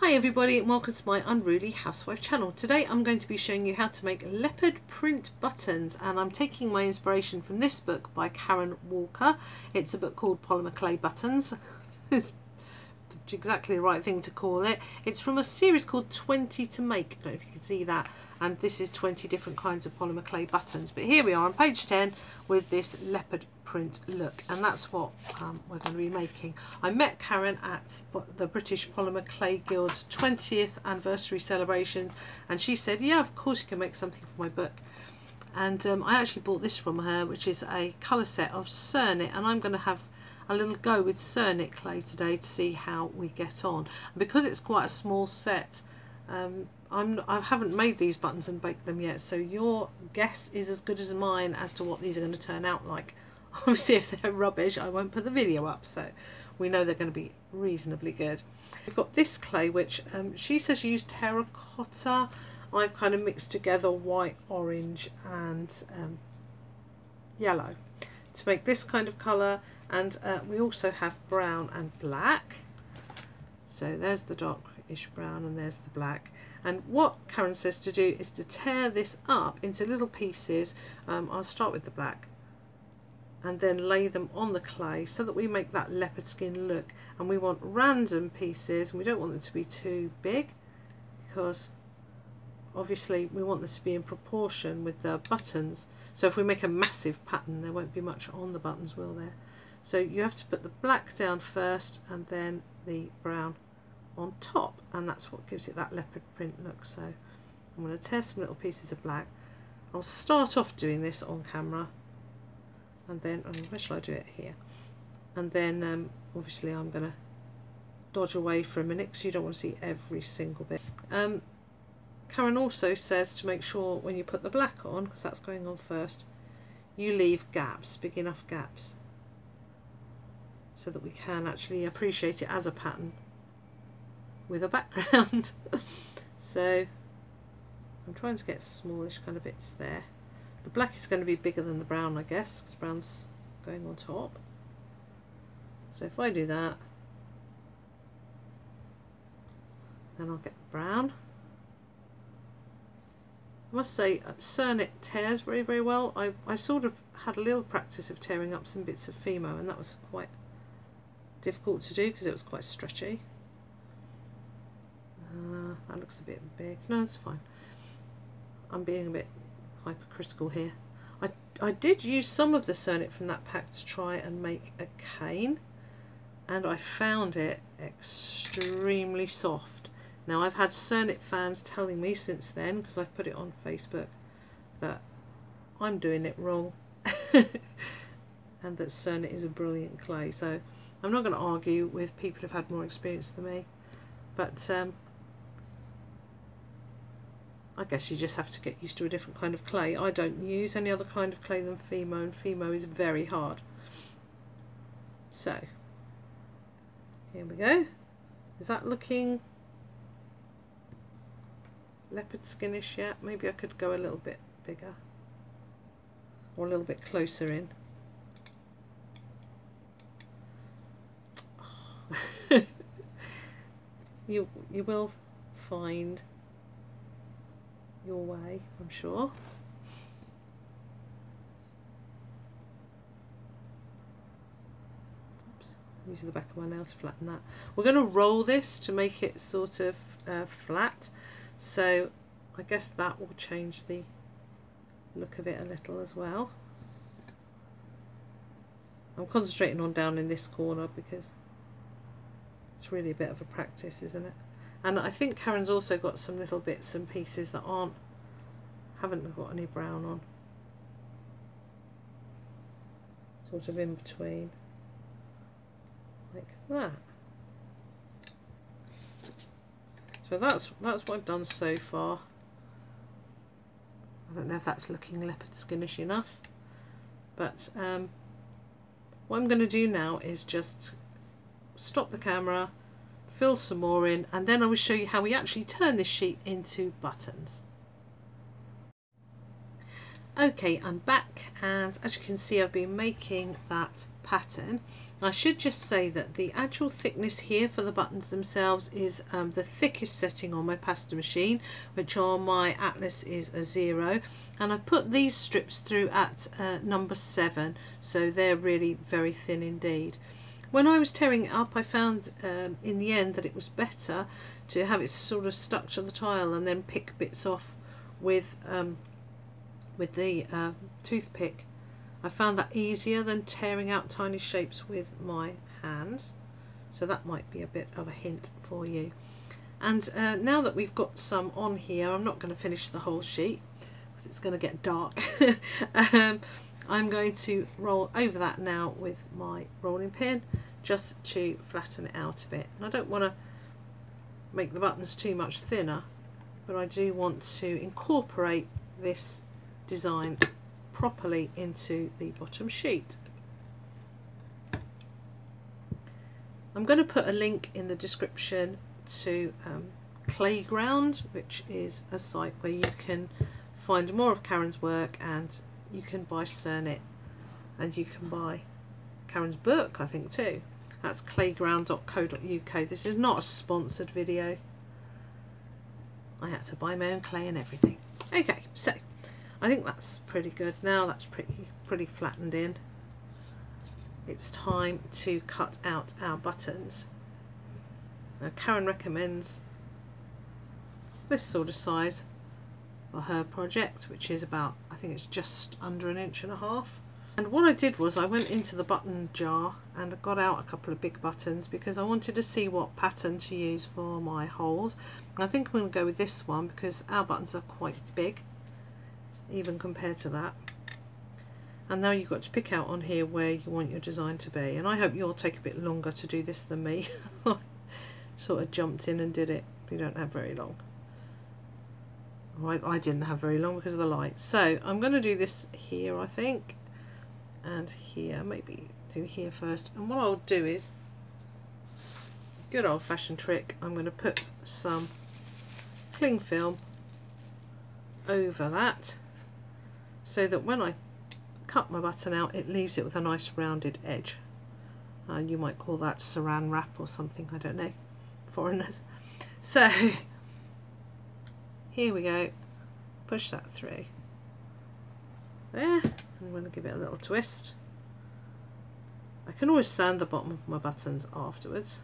Hi everybody and welcome to my Unruly Housewife channel. Today I'm going to be showing you how to make leopard print buttons, and I'm taking my inspiration from this book by Karen Walker. It's a book called Polymer Clay Buttons. It's exactly the right thing to call it. It's from a series called 20 to Make. I don't know if you can see that, and this is 20 different kinds of polymer clay buttons. But here we are on page 10 with this leopard print look, and that's what we're going to be making. I met Karen at the British Polymer Clay Guild's 20th anniversary celebrations, and she said, yeah, of course you can make something for my book. And I actually bought this from her, which is a colour set of Cernit, and I'm going to have a little go with Cernit clay today to see how we get on. And because it's quite a small set, I haven't made these buttons and baked them yet, so your guess is as good as mine as to what these are going to turn out like. Obviously if they're rubbish I won't put the video up, so we know they're going to be reasonably good. We've got this clay which she says use terracotta. I've kind of mixed together white, orange and yellow to make this kind of colour, and we also have brown and black. So there's the darkish brown and there's the black, and what Karen says to do is to tear this up into little pieces. I'll start with the black and then lay them on the clay so that we make that leopard skin look, and we want random pieces, and we don't want them to be too big because obviously we want this to be in proportion with the buttons. So if we make a massive pattern there won't be much on the buttons, will there? So you have to put the black down first and then the brown on top, and that's what gives it that leopard print look. So I'm going to tear some little pieces of black. I'll start off doing this on camera, and then where shall I do it? Here. And then obviously I'm going to dodge away for a minute because you don't want to see every single bit. Karen also says to make sure when you put the black on, because that's going on first, you leave gaps, big enough gaps, so that we can actually appreciate it as a pattern with a background. So I'm trying to get smallish kind of bits there. The black is going to be bigger than the brown, I guess, because brown's going on top. So if I do that, then I'll get the brown. I must say Cernit tears very, very well. I sort of had a little practice of tearing up some bits of Fimo, and that was quite difficult to do because it was quite stretchy. That looks a bit big. No, it's fine. I'm being a bit hypercritical here. I did use some of the Cernit from that pack to try and make a cane, and I found it extremely soft. Now I've had Cernit fans telling me since then, because I've put it on Facebook, that I'm doing it wrong and that Cernit is a brilliant clay. So I'm not going to argue with people who've had more experience than me, but I guess you just have to get used to a different kind of clay. I don't use any other kind of clay than Fimo, and Fimo is very hard. So here we go. Is that looking leopard skinish yet? Maybe I could go a little bit bigger or a little bit closer in. You will find your way, I'm sure. Oops, use the back of my nail to flatten that. We're going to roll this to make it sort of flat, so I guess that will change the look of it a little as well. I'm concentrating on down in this corner because it's really a bit of a practice, isn't it? And I think Karen's also got some little bits and pieces that haven't got any brown on, sort of in between, like that. So that's what I've done so far. I don't know if that's looking leopard skinish enough, but what I'm going to do now is just stop the camera, fill some more in, and then I will show you how we actually turn this sheet into buttons. Okay, I'm back, and as you can see I've been making that pattern. I should just say that the actual thickness here for the buttons themselves is the thickest setting on my pasta machine, which on my Atlas is a 0, and I put these strips through at number 7, so they're really very thin indeed. When I was tearing it up, I found in the end that it was better to have it sort of stuck to the tile and then pick bits off with the toothpick. I found that easier than tearing out tiny shapes with my hands, so that might be a bit of a hint for you. And now that we've got some on here, I'm not going to finish the whole sheet because it's going to get dark. I'm going to roll over that now with my rolling pin just to flatten it out a bit. And I don't want to make the buttons too much thinner, but I do want to incorporate this design properly into the bottom sheet. I'm going to put a link in the description to Clayground, which is a site where you can find more of Karen's work, and you can buy Cernit, and you can buy Karen's book, I think, too. That's clayground.co.uk. This is not a sponsored video. I had to buy my own clay and everything. Okay, so I think that's pretty good now. That's pretty flattened in. It's time to cut out our buttons. Now Karen recommends this sort of size for her project, which is about, I think it's just under 1.5 inches. And what I did was I went into the button jar and I got out a couple of big buttons because I wanted to see what pattern to use for my holes. And I think I'm going to go with this one because our buttons are quite big, even compared to that. And now you've got to pick out on here where you want your design to be, and I hope you'll take a bit longer to do this than me. Sort of jumped in and did it. We don't have very long. Right, I didn't have very long because of the light. So I'm going to do this here, I think, and here, maybe do here first. And what I'll do is, good old-fashioned trick, I'm going to put some cling film over that, so that when I cut my button out, it leaves it with a nice rounded edge. You might call that saran wrap or something, I don't know, foreigners. So here we go, push that through there. I'm going to give it a little twist. I can always sand the bottom of my buttons afterwards,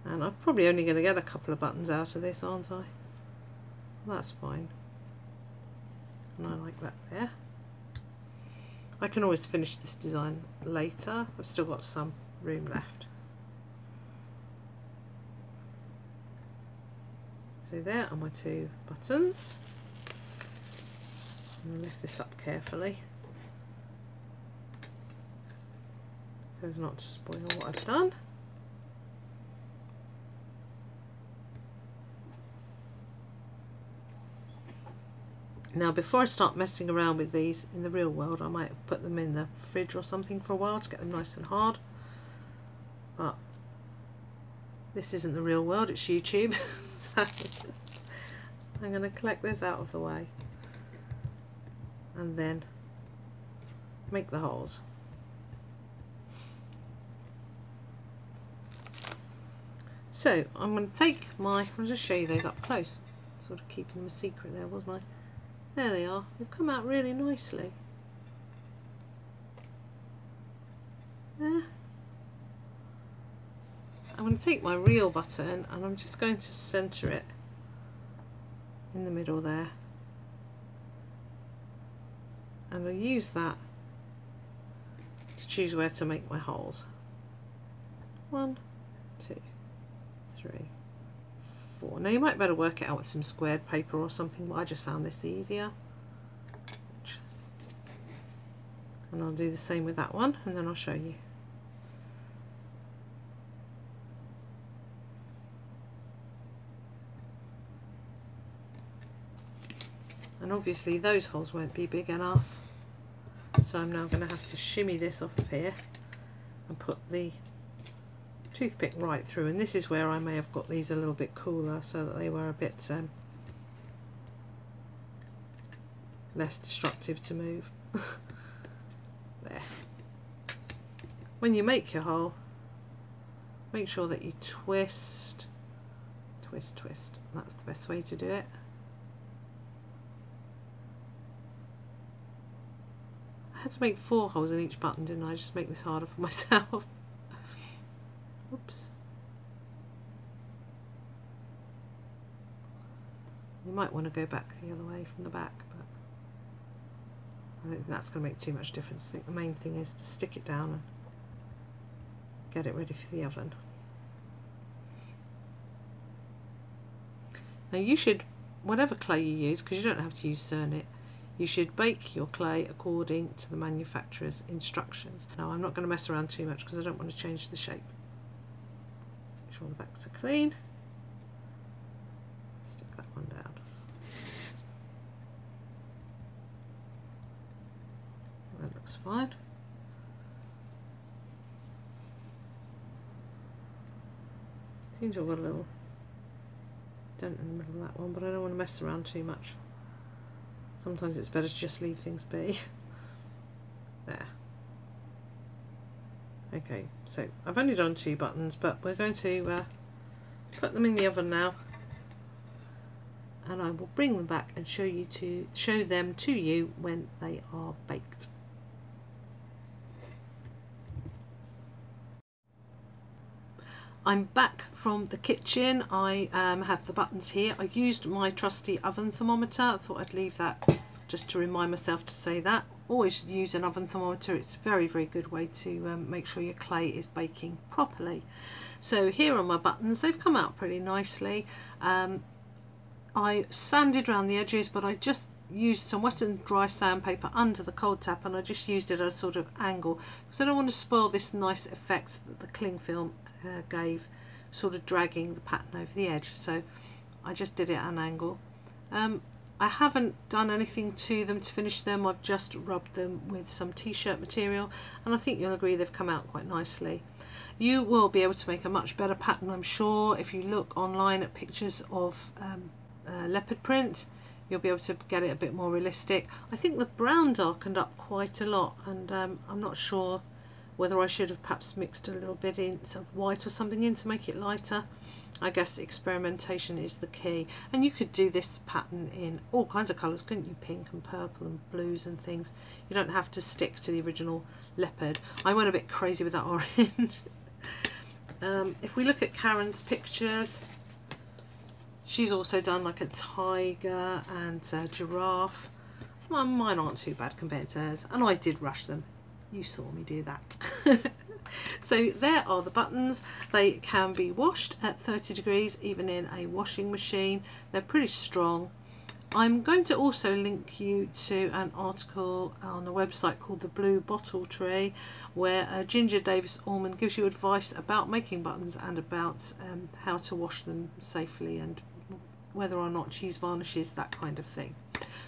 and I'm probably only going to get a couple of buttons out of this, aren't I? That's fine. And I like that there. I can always finish this design later. I've still got some room left. So there are my 2 buttons. I'm going to lift this up carefully so as not to spoil what I've done. Now before I start messing around with these in the real world, I might put them in the fridge or something for a while to get them nice and hard. But this isn't the real world, it's YouTube. So I'm going to collect this out of the way and then make the holes. So I'm going to take my, I'll just show you those up close, sort of keeping them a secret there, wasn't I? There they are. They've come out really nicely. There. I'm going to take my real button and I'm just going to centre it in the middle there. And I'll use that to choose where to make my holes. 1, 2, 3, 4. Now you might better work it out with some squared paper or something, but I just found this easier. And I'll do the same with that one, and then I'll show you. And obviously those holes won't be big enough, so I'm now going to have to shimmy this off of here and put the toothpick right through. And this is where I may have got these a little bit cooler so that they were a bit less destructive to move. There. when you make your hole, make sure that you twist, twist, twist. That's the best way to do it. I had to make 4 holes in each button, didn't I? Just make this harder for myself. Oops. You might want to go back the other way from the back, but I don't think that's going to make too much difference. I think the main thing is to stick it down and get it ready for the oven. Now you should, whatever clay you use, because you don't have to use Cernit, you should bake your clay according to the manufacturer's instructions. Now I'm not going to mess around too much because I don't want to change the shape. Make sure the backs are clean. Stick that one down. That looks fine. Seems to have got a little dent in the middle of that one, but I don't want to mess around too much. Sometimes it's better to just leave things be. There. Okay, so I've only done 2 buttons, but we're going to put them in the oven now, and I will bring them back and show them to you when they are baked. I'm back from the kitchen. I have the buttons here. I used my trusty oven thermometer. I thought I'd leave that just to remind myself to say that. Always use an oven thermometer. It's a very, very good way to make sure your clay is baking properly. So here are my buttons. They've come out pretty nicely. I sanded around the edges, but I just used some wet and dry sandpaper under the cold tap, and I just used it as a sort of angle because I don't want to spoil this nice effect that the cling film gave, sort of dragging the pattern over the edge. So I just did it at an angle. I haven't done anything to them to finish them. I've just rubbed them with some t-shirt material, and I think you'll agree they've come out quite nicely. You will be able to make a much better pattern, I'm sure, if you look online at pictures of leopard print. You'll be able to get it a bit more realistic. I think the brown darkened up quite a lot, and I'm not sure whether I should have perhaps mixed a little bit of white or something in to make it lighter. I guess experimentation is the key, and you could do this pattern in all kinds of colours, couldn't you? Pink and purple and blues and things. You don't have to stick to the original leopard. I went a bit crazy with that orange. If we look at Karen's pictures, she's also done like a tiger and a giraffe. Well, mine aren't too bad compared to hers, and I did rush them. You saw me do that. So there are the buttons. They can be washed at 30 degrees, even in a washing machine. They're pretty strong. I'm going to also link you to an article on a website called The Blue Bottle Tree, where Ginger Davis Allman gives you advice about making buttons and about how to wash them safely and whether or not to use varnishes, that kind of thing.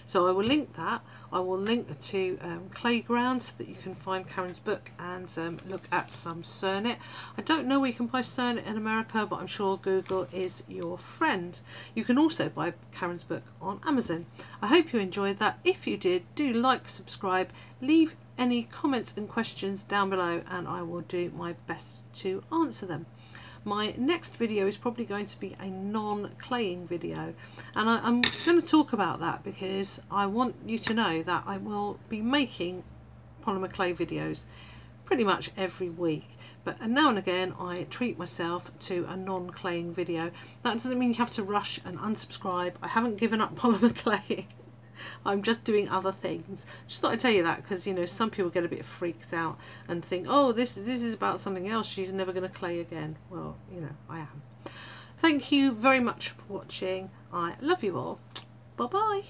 So I will link that. I will link to Clayground so that you can find Karen's book and look at some Cernit. I don't know where you can buy Cernit in America, but I'm sure Google is your friend. You can also buy Karen's book on Amazon. I hope you enjoyed that. If you did, do like, subscribe, leave any comments and questions down below, and I will do my best to answer them. My next video is probably going to be a non-claying video, and I'm going to talk about that because I want you to know that I will be making polymer clay videos pretty much every week, but now and again I treat myself to a non-claying video. That doesn't mean you have to rush and unsubscribe. I haven't given up polymer claying. I'm just doing other things. Just thought I'd tell you that because, you know, some people get a bit freaked out and think, oh, this is about something else, she's never going to clay again. Well, you know, I am. Thank you very much for watching. I love you all. Bye bye.